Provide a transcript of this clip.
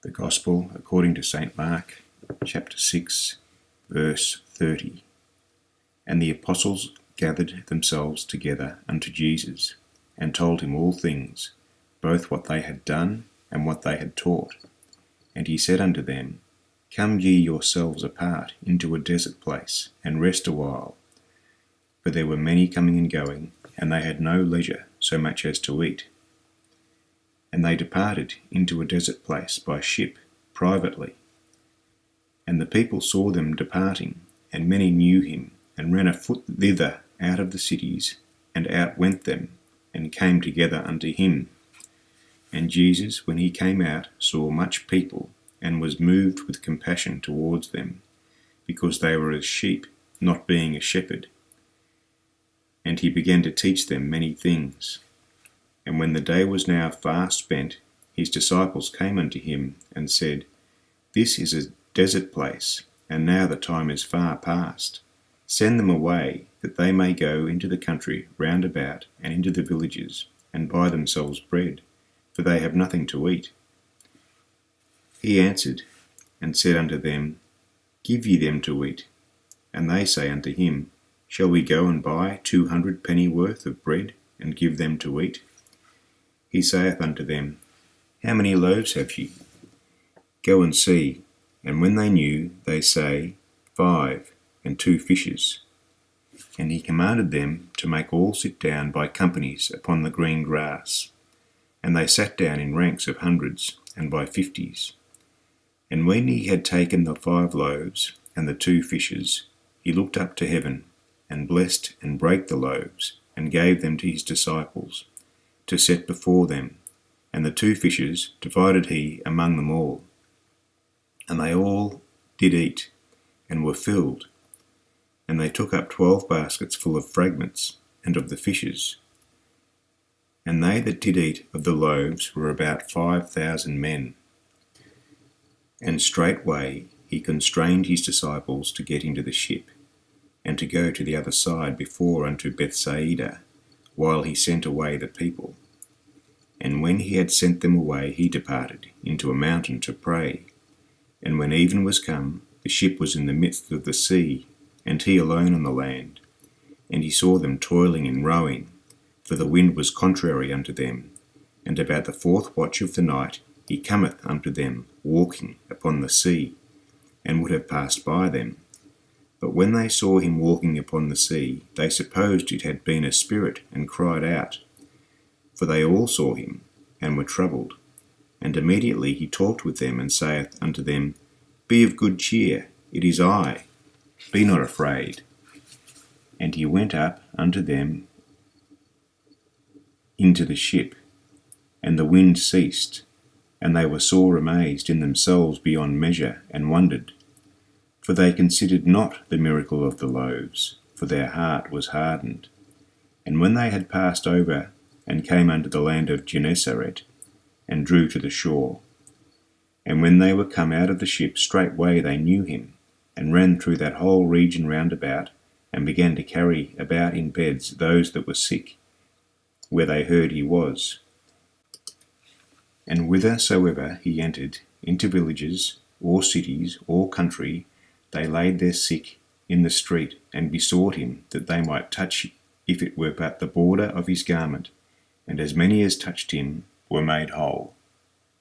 The Gospel according to St. Mark, chapter 6, verse 30. And the apostles gathered themselves together unto Jesus, and told him all things, both what they had done and what they had taught. And he said unto them, Come ye yourselves apart into a desert place, and rest a while. For there were many coming and going, and they had no leisure so much as to eat. And they departed into a desert place by ship privately. And the people saw them departing, and many knew him, and ran afoot thither out of the cities, and outwent them, and came together unto him. And Jesus, when he came out, saw much people, and was moved with compassion towards them, because they were as sheep, not being a shepherd. And he began to teach them many things. And when the day was now far spent, his disciples came unto him, and said, This is a desert place, and now the time is far past. Send them away, that they may go into the country round about, and into the villages, and buy themselves bread, for they have nothing to eat. He answered, and said unto them, Give ye them to eat. And they say unto him, Shall we go and buy 200 pennyworth of bread, and give them to eat? He saith unto them, How many loaves have ye? Go and see. And when they knew, they say, 5, and 2 fishes. And he commanded them to make all sit down by companies upon the green grass. And they sat down in ranks of hundreds, and by 50s. And when he had taken the 5 loaves and the 2 fishes, he looked up to heaven, and blessed and brake the loaves, and gave them to his disciples, to set before them, and the 2 fishes divided he among them all. And they all did eat, and were filled. And they took up 12 baskets full of fragments, and of the fishes. And they that did eat of the loaves were about 5,000 men. And straightway he constrained his disciples to get into the ship, and to go to the other side before unto Bethsaida, while he sent away the people. And when he had sent them away, he departed into a mountain to pray. And when even was come, the ship was in the midst of the sea, and he alone on the land. And he saw them toiling and rowing, for the wind was contrary unto them. And about the 4th watch of the night he cometh unto them, walking upon the sea, and would have passed by them. But when they saw him walking upon the sea, they supposed it had been a spirit, and cried out. For they all saw him, and were troubled. And immediately he talked with them, and saith unto them, Be of good cheer, it is I, be not afraid. And he went up unto them into the ship, and the wind ceased, and they were sore amazed in themselves beyond measure, and wondered. For they considered not the miracle of the loaves, for their heart was hardened. And when they had passed over, and came unto the land of Gennesaret, and drew to the shore. And when they were come out of the ship, straightway they knew him, and ran through that whole region round about, and began to carry about in beds those that were sick, where they heard he was. And whithersoever he entered, into villages, or cities, or country, they laid their sick in the street, and besought him that they might touch, if it were but the border of his garment. And as many as touched him were made whole.